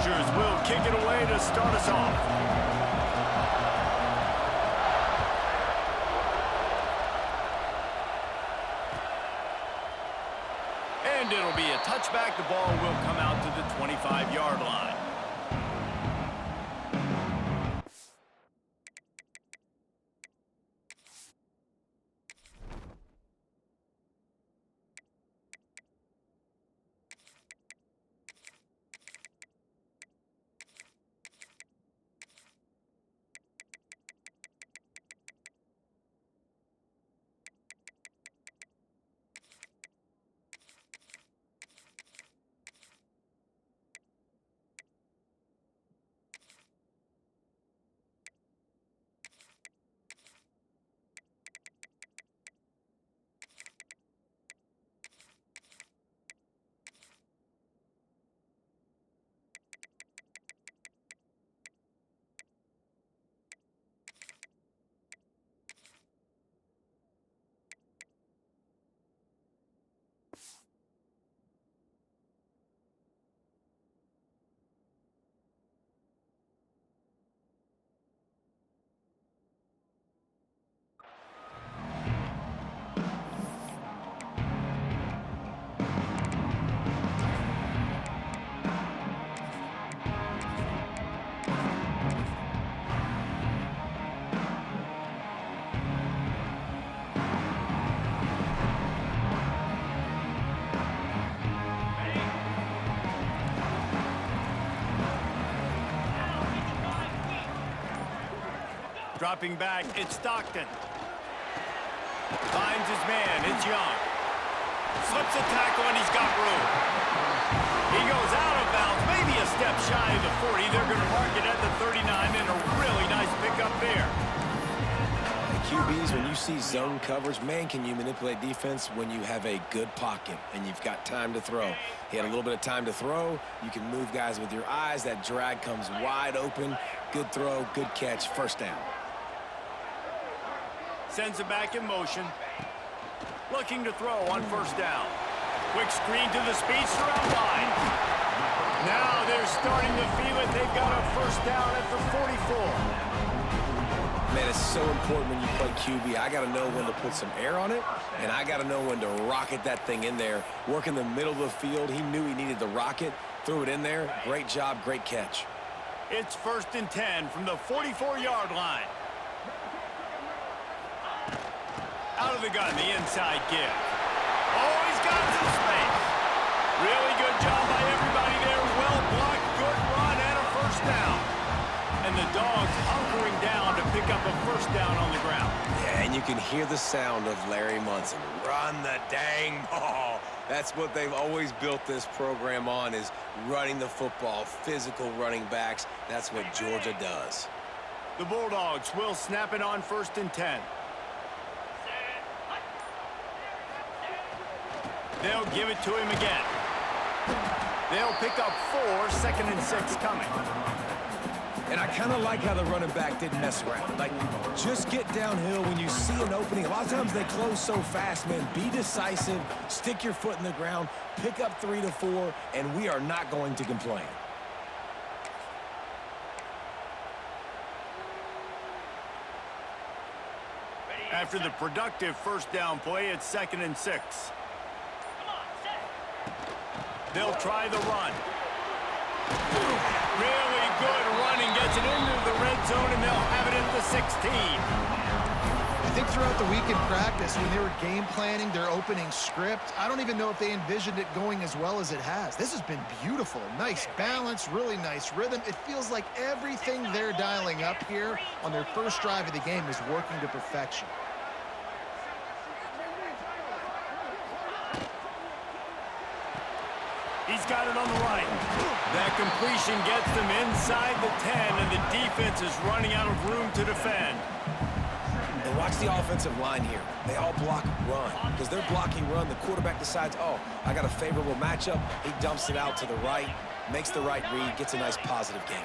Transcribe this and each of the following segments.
Chargers will kick it away to start us off. And it'll be a touchback. The ball will come out to the 25-yard line. Dropping back, it's Stockton. Finds his man, it's Young. Slips a tackle and he's got room. He goes out of bounds, maybe a step shy of the 40. They're going to mark it at the 39 and a really nice pickup there. QBs, when you see zone coverage, man, can you manipulate defense when you have a good pocket and you've got time to throw. He had a little bit of time to throw. You can move guys with your eyes. That drag comes wide open. Good throw, good catch, first down. Sends it back in motion. Looking to throw on first down. Quick screen to the speedster out wide. Now they're starting to feel it. They've got a first down at the 44. Man, it's so important when you play QB. I got to know when to put some air on it, and I got to know when to rocket that thing in there. Work in the middle of the field. He knew he needed the rocket. Threw it in there. Great job, great catch. It's 1st and 10 from the 44-yard line. Out of the gun, the inside give. Oh, he's got some space. Really good job by everybody there. Well blocked, good run, and a first down. And the Dogs hunkering down to pick up a first down on the ground. Yeah, and you can hear the sound of Larry Munson. Run the dang ball. That's what they've always built this program on, is running the football, physical running backs. That's what Georgia does. The Bulldogs will snap it on 1st and 10. They'll give it to him again. They'll pick up 4, 2nd and 6 coming. And I kind of like how the running back didn't mess around. Like, just get downhill when you see an opening. A lot of times they close so fast, man. Be decisive, stick your foot in the ground, pick up 3 to 4, and we are not going to complain. After the productive first down play, it's 2nd and 6. They'll try the run. Really good running. Gets it into the red zone, and they'll have it at the 16. I think throughout the week in practice, when they were game planning their opening script, I don't even know if they envisioned it going as well as it has. This has been beautiful. Nice balance, really nice rhythm. It feels like everything they're dialing up here on their first drive of the game is working to perfection. He's got it on the right. That completion gets them inside the 10, and the defense is running out of room to defend. And watch the offensive line here. They all block run. Because they're blocking run, the quarterback decides, oh, I got a favorable matchup. He dumps it out to the right, makes the right read, gets a nice positive gain.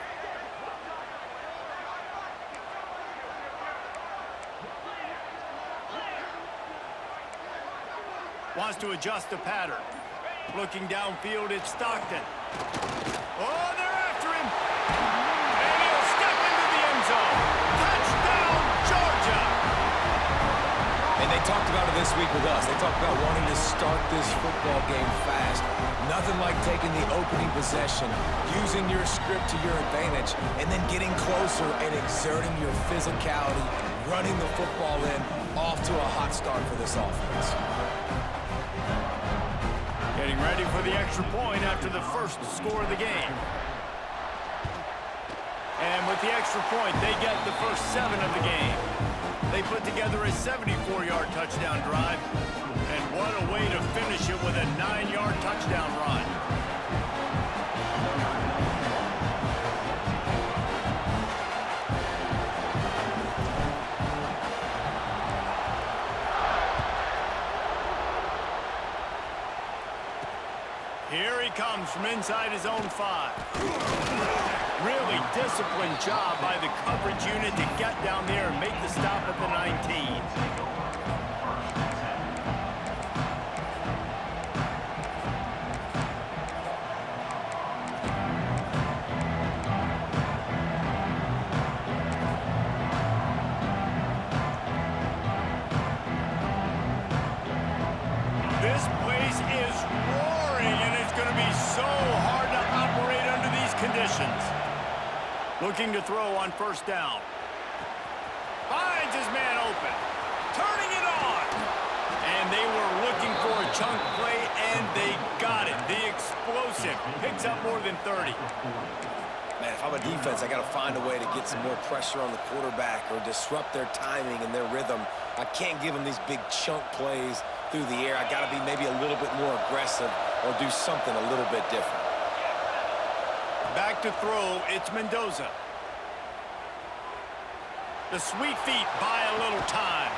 Wants to adjust the pattern. Looking downfield, it's Stockton. Oh, they're after They talked about it this week with us. They talked about wanting to start this football game fast. Nothing like taking the opening possession, using your script to your advantage, and then getting closer and exerting your physicality, running the football in, off to a hot start for this offense. Getting ready for the extra point after the first score of the game. And with the extra point, they get the first 7 of the game. They put together a 74-yard touchdown drive. And what a way to finish it with a 9-yard touchdown run. Here he comes from inside his own 5. Really disciplined job by the coverage unit to get down there and make the stop at the 19. This place is roaring, and it's going to be so hard to operate under these conditions. Looking to throw on first down. Finds his man open. Turning it on. And they were looking for a chunk play, and they got it. The explosive picks up more than 30. Man, if I'm a defense, I got to find a way to get some more pressure on the quarterback or disrupt their timing and their rhythm. I can't give them these big chunk plays through the air. I got to be maybe a little bit more aggressive or do something a little bit different. Back to throw, it's Mendoza. The sweet feet buy a little time.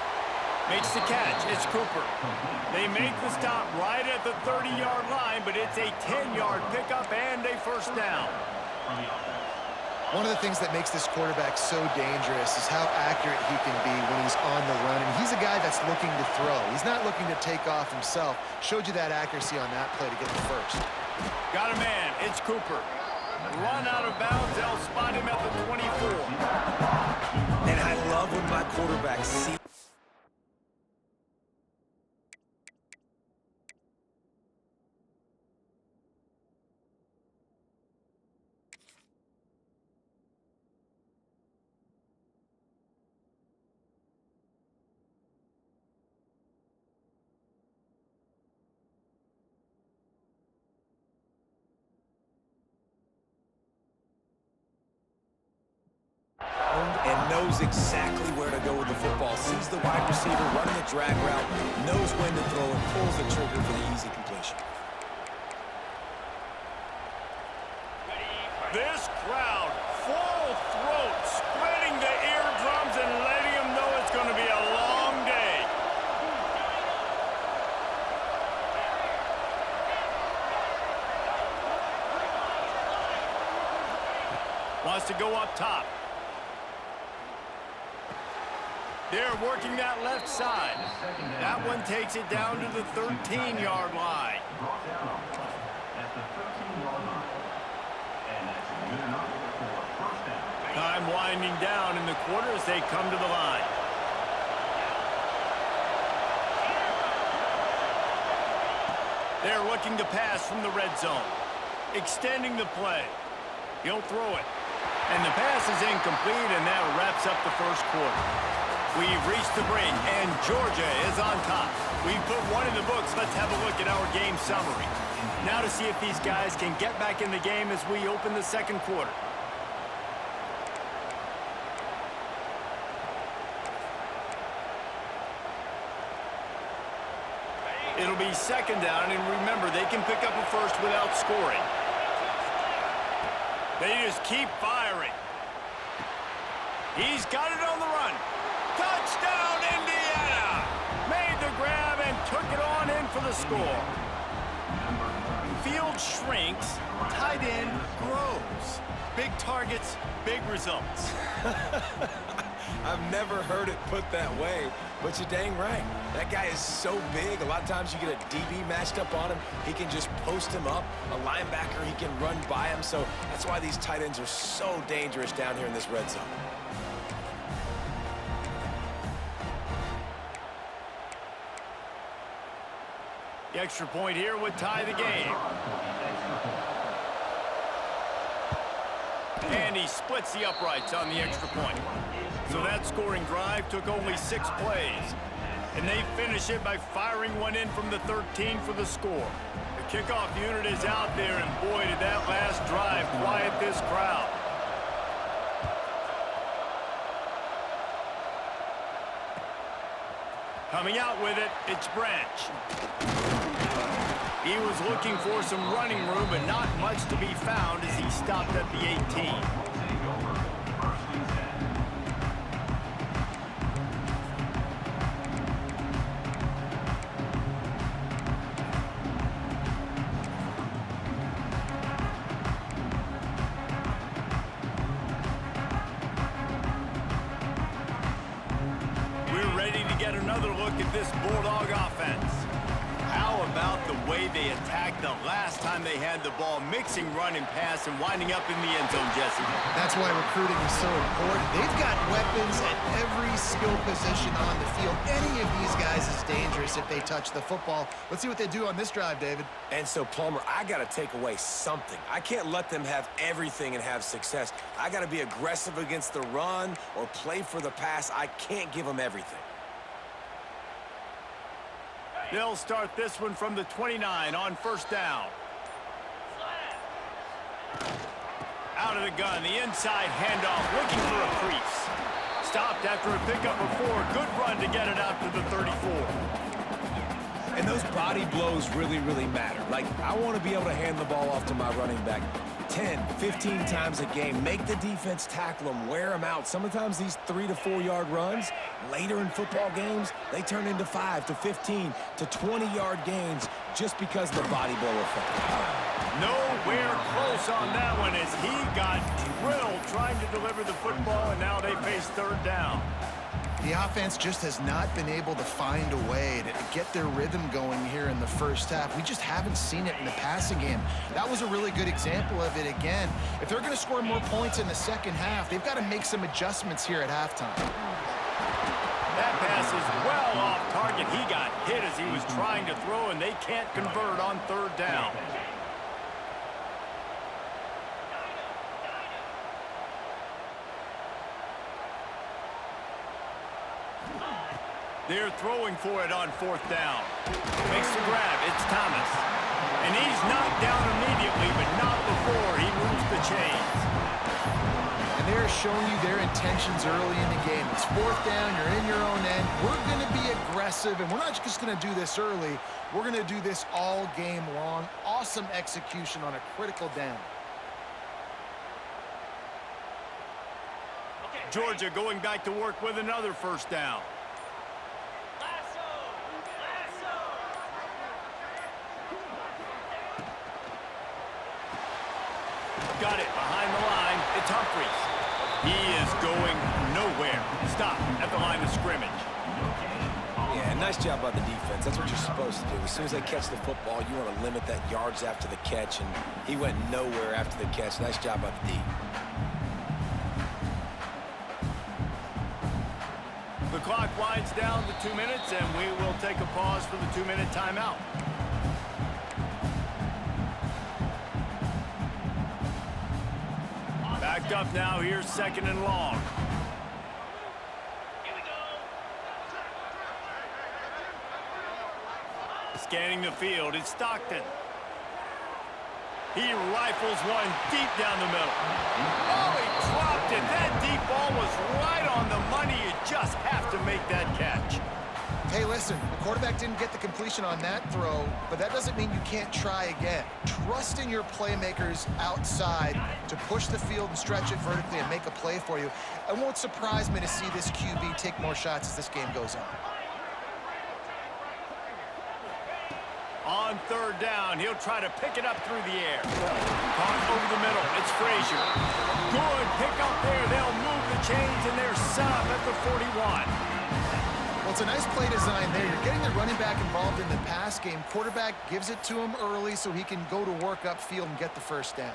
Makes the catch, it's Cooper. They make the stop right at the 30-yard line, but it's a 10-yard pickup and a first down. One of the things that makes this quarterback so dangerous is how accurate he can be when he's on the run. And he's a guy that's looking to throw. He's not looking to take off himself. Showed you that accuracy on that play to get the first. Got a man, it's Cooper. Run out of bounds, they'll spot him at the 24. And I love when my quarterback sees. And knows exactly where to go with the football. Sees the wide receiver running the drag route, knows when to throw and pulls the trigger for the easy completion. This crowd, full throat, splitting the eardrums and letting them know it's going to be a long day. Wants to go up top. They're working that left side. That one takes it down to the 13-yard line. Time winding down in the quarter as they come to the line. They're looking to pass from the red zone. Extending the play. He'll throw it. And the pass is incomplete, and that wraps up the first quarter. We've reached the break, and Georgia is on top. We've put one in the books. Let's have a look at our game summary. Now to see if these guys can get back in the game as we open the second quarter. It'll be second down, and remember, they can pick up a first without scoring. They just keep firing. He's got it on the run. Touchdown, Indiana! Made the grab and took it on in for the score. Field shrinks, tight end grows. Big targets, big results. I've never heard it put that way, but you're dang right. That guy is so big. A lot of times you get a DB matched up on him. He can just post him up. A linebacker, he can run by him. So that's why these tight ends are so dangerous down here in this red zone. The extra point here would tie the game. And he splits the uprights on the extra point. So that scoring drive took only 6 plays. And they finish it by firing one in from the 13 for the score. The kickoff unit is out there, and boy, did that last drive quiet this crowd. Coming out with it, it's Branch. He was looking for some running room, but not much to be found as he stopped at the 18. We're ready to get another look at this Bulldog offense. How about the way they attacked the last time they had the ball, mixing run and pass and winding up in the end zone, Jesse? That's why recruiting is so important. They've got weapons at every skill position on the field. Any of these guys is dangerous if they touch the football. Let's see what they do on this drive, David. And so, Palmer, I got to take away something. I can't let them have everything and have success. I got to be aggressive against the run or play for the pass. I can't give them everything. They'll start this one from the 29 on first down. Out of the gun, the inside handoff, looking for a crease. Stopped after a pickup of 4. Good run to get it out to the 34. And those body blows really, really matter. Like, I want to be able to hand the ball off to my running back 10, 15 times a game. Make the defense tackle them, wear them out. Sometimes these 3 to 4 yard runs, later in football games, they turn into 5 to 15 to 20 yard gains just because of the body blow effect. Nowhere close on that one as he got drilled trying to deliver the football, and now they face third down. The offense just has not been able to find a way to get their rhythm going here in the first half. We just haven't seen it in the passing game. That was a really good example of it again. If they're going to score more points in the second half, they've got to make some adjustments here at halftime. That pass is well off target. He got hit as he was trying to throw, and they can't convert on third down. They're throwing for it on fourth down. Makes the grab. It's Thomas. And he's knocked down immediately, but not before he moves the chains. And they're showing you their intentions early in the game. It's fourth down. You're in your own end. We're going to be aggressive, and we're not just going to do this early. We're going to do this all game long. Awesome execution on a critical down. Georgia going back to work with another first down. Got it behind the line. It's Humphries. He is going nowhere. Stop at the line of scrimmage. Yeah, nice job by the defense. That's what you're supposed to do. As soon as they catch the football, you want to limit that yards after the catch, and he went nowhere after the catch. Nice job by the D. The clock winds down to 2 minutes, and we will take a pause for the 2-minute timeout. Backed up now. Here's second and long. Here we go. Scanning the field, it's Stockton. He rifles one deep down the middle. Oh, he dropped it. That deep ball was right on the money. You just have to make that catch. Hey, listen, the quarterback didn't get the completion on that throw, but that doesn't mean you can't try again. Trust in your playmakers outside to push the field and stretch it vertically and make a play for you. It won't surprise me to see this QB take more shots as this game goes on. On third down, he'll try to pick it up through the air. Caught over the middle. It's Frazier. Good pick up there. They'll move the chains, and they're set up at the 41. Well, it's a nice play design there. You're getting the running back involved in the pass game. Quarterback gives it to him early so he can go to work upfield and get the first down.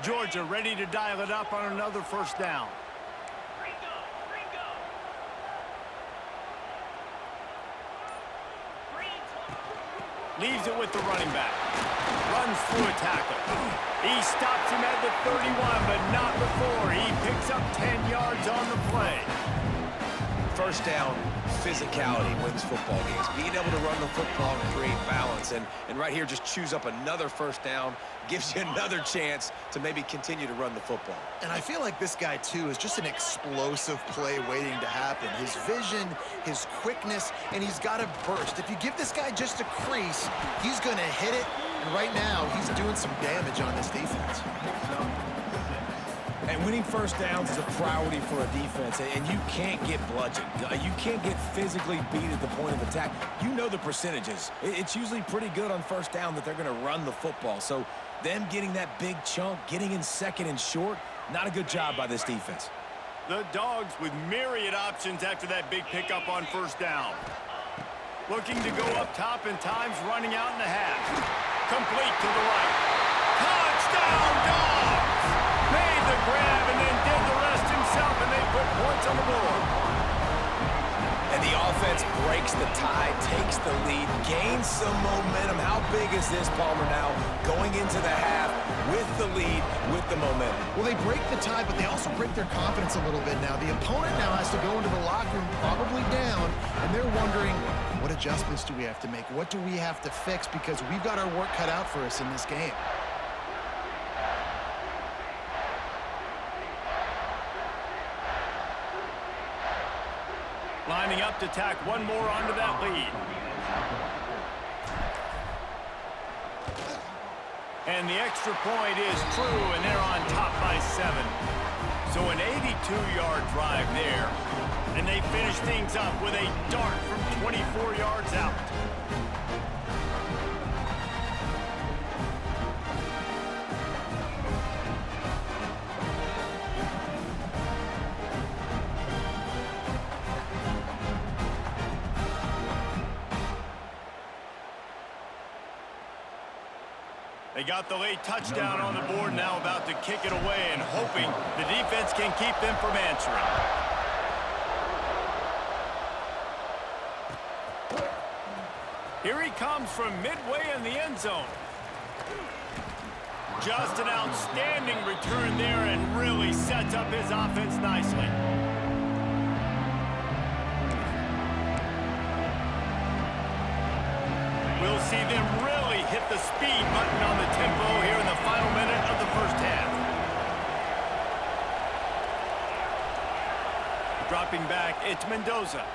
Georgia ready to dial it up on another first down. Leaves it with the running back. Runs through a tackle. He stops him at the 31, but not before. He picks up 10 yards on the play. First down, physicality wins football games. Being able to run the football and create balance. And right here, just choose up another first down, gives you another chance to maybe continue to run the football. And I feel like this guy, too, is just an explosive play waiting to happen. His vision, his quickness, and he's got a burst. If you give this guy just a crease, he's going to hit it. And right now, he's doing some damage on this defense. And winning first downs is a priority for a defense, and you can't get bludgeoned. You can't get physically beat at the point of attack. You know the percentages. It's usually pretty good on first down that they're going to run the football. So them getting that big chunk, getting in second and short, not a good job by this defense. The Dogs with myriad options after that big pickup on first down. Looking to go up top and times running out in the half. Complete to the right. Touchdown, Dogs! Made the grab and then did the rest himself, and they put points on the board. And the offense breaks the tie, takes the lead, gains some momentum. How big is this, Palmer, now going into the half with the lead, with the momentum? Well, they break the tie, but they also break their confidence a little bit now. The opponent now has to go into the locker room probably down, and they're wondering, what adjustments do we have to make? What do we have to fix? Because we've got our work cut out for us in this game. Lining up to tack one more onto that lead. And the extra point is true, and they're on top by 7. So an 82-yard drive there. And they finish things up with a dart from 24 yards out. They got the late touchdown on the board, now about to kick it away and hoping the defense can keep them from answering. Here he comes from midway in the end zone. Just an outstanding return there and really sets up his offense nicely. We'll see them really hit the speed button on the tempo here in the final minute of the first half. Dropping back, it's Mendoza.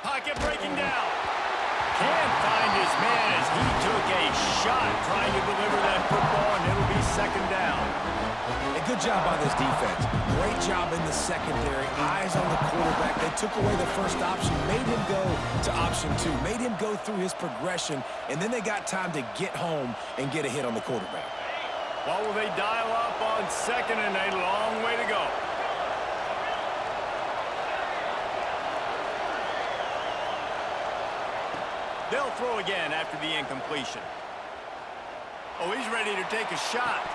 Pocket breaking down. Can't find his man as he took a shot trying to deliver that football, and it'll be second down. A good job by this defense. Great job in the secondary. Eyes on the quarterback. They took away the first option, made him go to option 2, made him go through his progression, and then they got time to get home and get a hit on the quarterback. What will they dial up on second, and a long way to go. They'll throw again after the incompletion. Oh, he's ready to take a shot.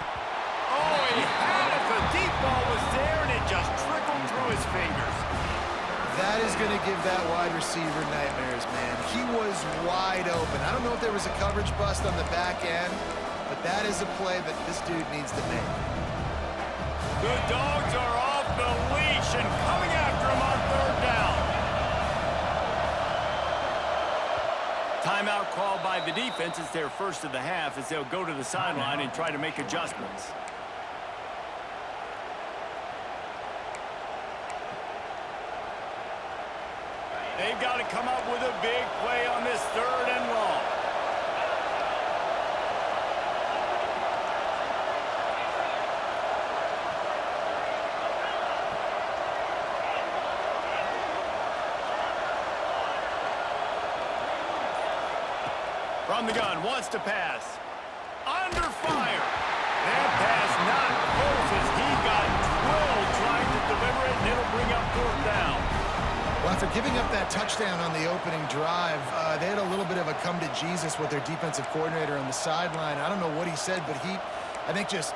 Oh, he had it. The deep ball was there, and it just trickled through his fingers. That is going to give that wide receiver nightmares, man. He was wide open. I don't know if there was a coverage bust on the back end, but that is a play that this dude needs to make. The Dogs are off the leash and coming after him on third down. Timeout called by the defense. It's their first of the half as they'll go to the sideline and try to make adjustments. They've got to come up with a big play on this third and long. From the gun, wants to pass. Under fire. That pass not close as he got drilled trying to deliver it, and it'll bring up fourth down. Well, after giving up that touchdown on the opening drive, they had a little bit of a come to Jesus with their defensive coordinator on the sideline. I don't know what he said, but he, I think, just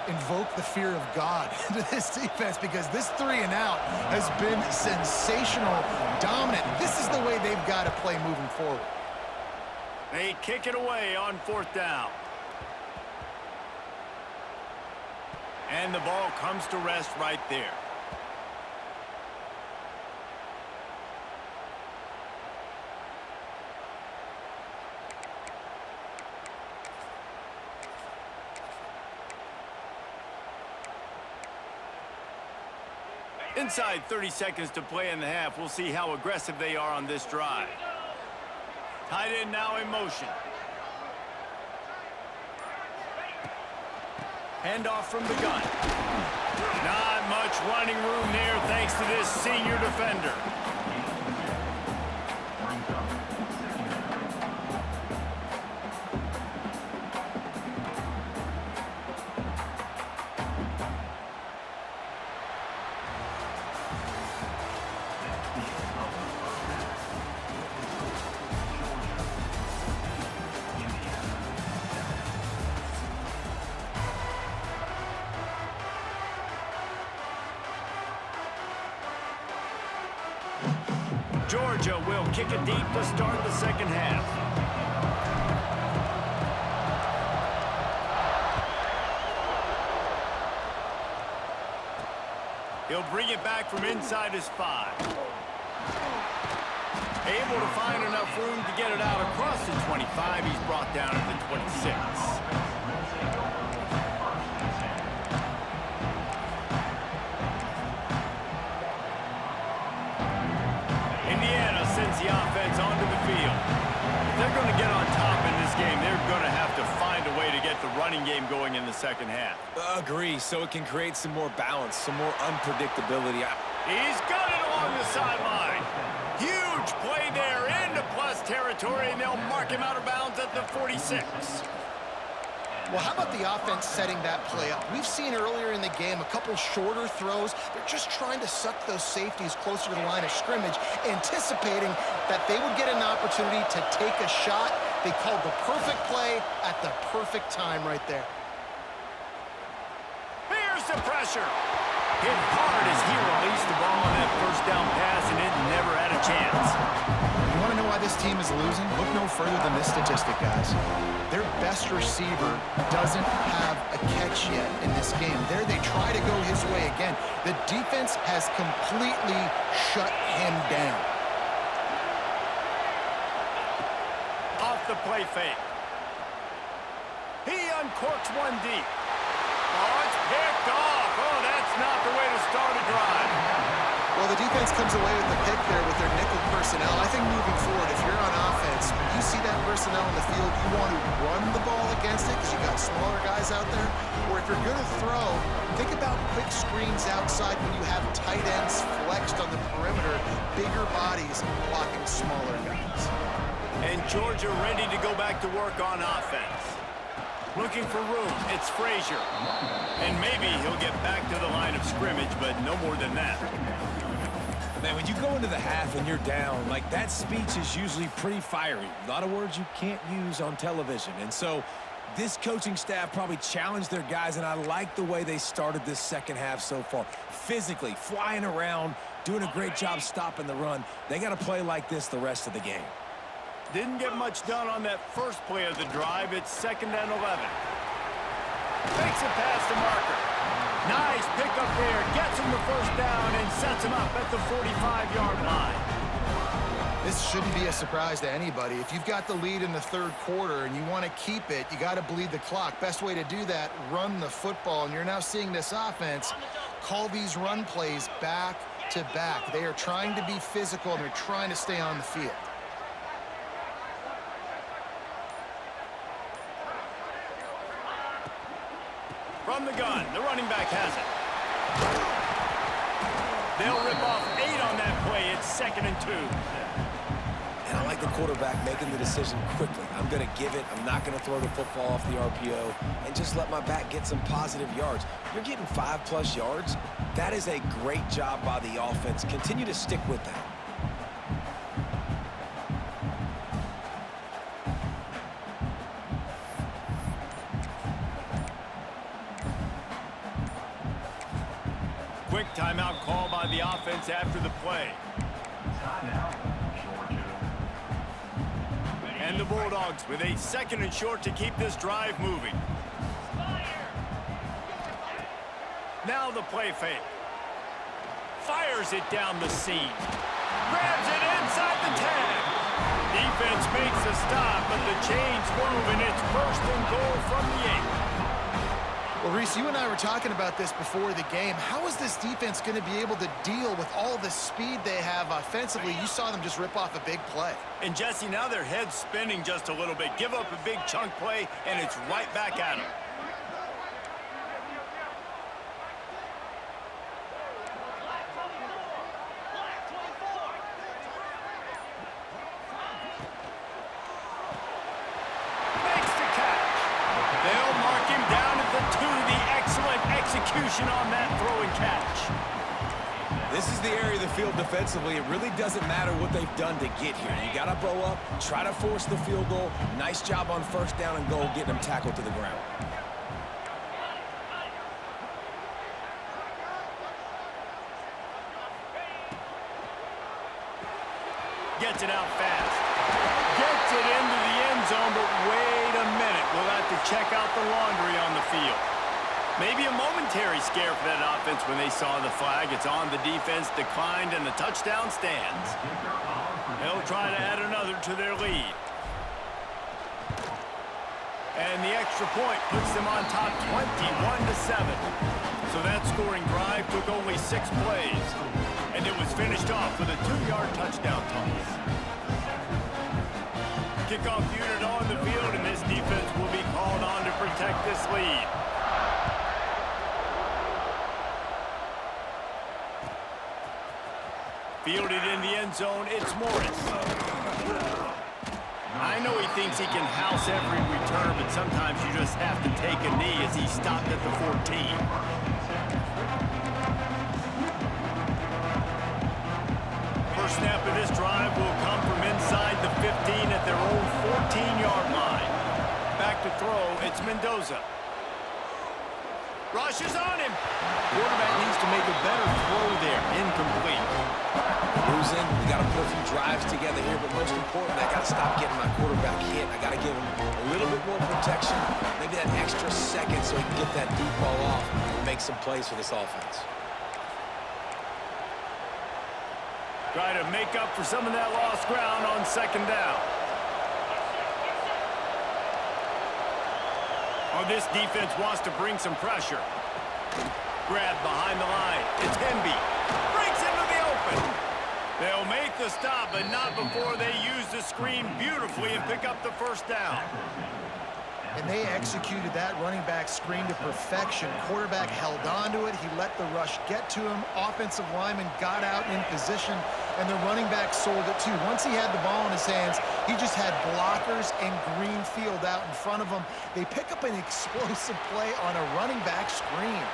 invoke the fear of God into this defense because this 3-and-out has been sensational, dominant. This is the way they've got to play moving forward. They kick it away on 4th down. And the ball comes to rest right there. Inside 30 seconds to play in the half. We'll see how aggressive they are on this drive. Tight end now in motion. Handoff from the gun. Not much running room there thanks to this senior defender. Georgia will kick it deep to start the second half. He'll bring it back from inside his 5. Able to find enough room to get it out across the 25. He's brought down at the 26. Sends the offense onto the field. If they're going to get on top in this game, they're going to have to find a way to get the running game going in the second half. Agree, so it can create some more balance, some more unpredictability. He's got it along the sideline. Huge play there into plus territory, and they'll mark him out of bounds at the 46. Well, how about the offense setting that play up? We've seen earlier in the game a couple shorter throws. They're just trying to suck those safeties closer to the line of scrimmage, anticipating that they would get an opportunity to take a shot. They called the perfect play at the perfect time right there. Here's the pressure. Hit hard as he released the ball on that first down pass, and it never had a chance. You want to know why this team is losing? Look no further than this statistic, guys. Their best receiver doesn't have a catch yet in this game. There they try to go his way again. The defense has completely shut him down. Off the play fake. He uncorks one deep. Oh, it's picked off. Oh, that's not the way to start a drive. Well, the defense comes away with the pick there with their nickel personnel. I think moving forward, if you're on offense, when you see that personnel in the field, you want to run the ball against it because you got smaller guys out there. Or if you're going to throw, think about quick screens outside when you have tight ends flexed on the perimeter, bigger bodies blocking smaller guys. And Georgia ready to go back to work on offense. Looking for room, it's Frazier. And maybe he'll get back to the line of scrimmage, but no more than that. Man, when you go into the half and you're down, like that speech is usually pretty fiery. A lot of words you can't use on television. And so this coaching staff probably challenged their guys, and I like the way they started this second half so far. Physically, flying around, doing a great job stopping the run. They got to play like this the rest of the game. Didn't get much done on that first play of the drive. It's 2nd and 11. Fakes it past the marker. Nice pickup there. Gets him the first down and sets him up at the 45-yard line. This shouldn't be a surprise to anybody. If you've got the lead in the third quarter and you want to keep it, you got to bleed the clock. Best way to do that, run the football. And you're now seeing this offense call these run plays back to back. They are trying to be physical, and they're trying to stay on the field. From the gun, the running back has it. They'll rip off 8 on that play. It's 2nd and 2. And I like the quarterback making the decision quickly. I'm going to give it. I'm not going to throw the football off the RPO and just let my back get some positive yards. You're getting 5+ yards. That is a great job by the offense. Continue to stick with that. call by the offense after the play. And the Bulldogs with a 2nd and short to keep this drive moving. Now the play fake. Fires it down the seam. Grabs it inside the 10. Defense makes a stop, but the chains move, and it's 1st and goal from the 8. Well, Reese, you and I were talking about this before the game. How is this defense going to be able to deal with all the speed they have offensively? You saw them just rip off a big play. And, Jesse, now their head's spinning just a little bit. Give up a big chunk play, and it's right back at them. On that throw and catch. This is the area of the field defensively. It really doesn't matter what they've done to get here. You got to bow up, try to force the field goal. Nice job on 1st down and goal, getting them tackled to the ground. Gets it out fast. Gets it into the end zone, but wait a minute. We'll have to check out the laundry on the field. Maybe a momentary scare for that offense when they saw the flag. It's on, the defense declined, and the touchdown stands. They'll try to add another to their lead. And the extra point puts them on top 21-7. So that scoring drive took only 6 plays. And it was finished off with a 2-yard touchdown toss. Kickoff unit on the field, and this defense will be called on to protect this lead. Fielded in the end zone, it's Morris. I know he thinks he can house every return, but sometimes you just have to take a knee as he stopped at the 14. First snap of this drive will come from inside the 15 at their own 14-yard line. Back to throw, it's Mendoza. Rush is on him. Quarterback needs to make a better throw there. Incomplete. Losing, we got to put a few drives together here, but most important, I got to stop getting my quarterback hit. I got to give him a little bit more protection, maybe that extra second so he can get that deep ball off and make some plays for this offense. Try to make up for some of that lost ground on 2nd down. Oh, this defense wants to bring some pressure. Grab behind the line. It's Hemby. Breaks into the open. They'll make the stop, but not before they use the screen beautifully and pick up the 1st down. And they executed that running back screen to perfection. Quarterback held on to it. He let the rush get to him. Offensive lineman got out in position, and the running back sold it too. Once he had the ball in his hands, he just had blockers and green field out in front of him. They pick up an explosive play on a running back screen.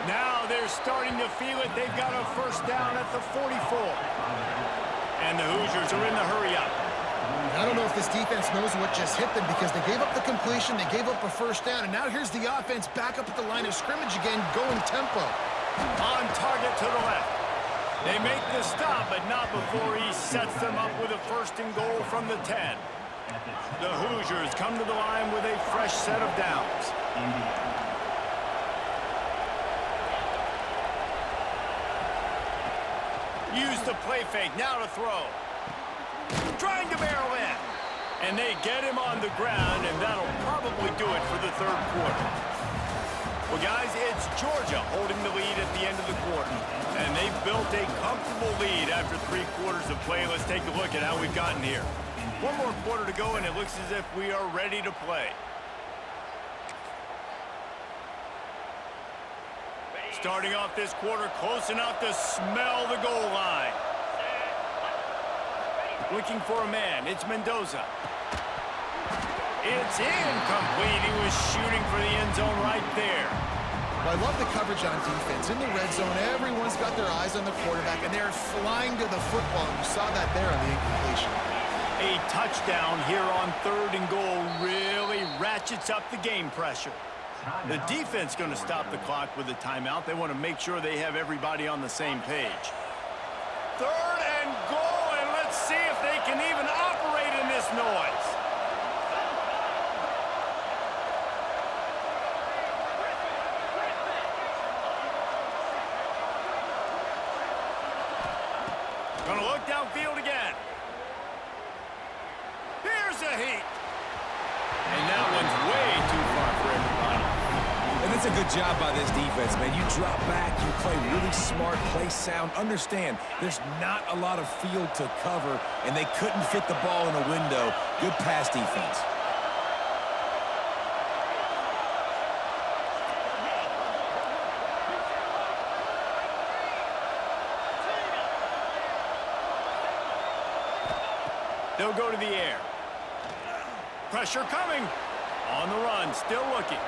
Now they're starting to feel it. They've got a 1st down at the 44. And the Hoosiers are in the hurry-up. I don't know if this defense knows what just hit them because they gave up the completion, they gave up a 1st down, and now here's the offense back up at the line of scrimmage again, going tempo. On target to the left. They make the stop, but not before he sets them up with a 1st and goal from the 10. The Hoosiers come to the line with a fresh set of downs. Use the play fake, now to throw. Trying to barrel in. And they get him on the ground, and that'll probably do it for the 3rd quarter. Well, guys, it's Georgia holding the lead at the end of the quarter. And they've built a comfortable lead after 3 quarters of play. Let's take a look at how we've gotten here. 1 more quarter to go, and it looks as if we are ready to play. Starting off this quarter close enough to smell the goal line. Looking for a man. It's Mendoza. It's incomplete. He was shooting for the end zone right there. Well, I love the coverage on defense. In the red zone, everyone's got their eyes on the quarterback, and they're flying to the football. You saw that there on the incompletion. A touchdown here on 3rd and goal really ratchets up the game pressure. The defense going to stop the clock with a timeout. They want to make sure they have everybody on the same page. 3rd and goal, and let's see if they can even operate in this noise. Going to look downfield again. Here's a heat. And that one's way too far for everybody. And that's a good job by this defense, man. You drop back, you play really smart, play sound. Understand, there's not a lot of field to cover, and they couldn't fit the ball in a window. Good pass defense. They'll go to the air. Pressure coming. On the run, still looking.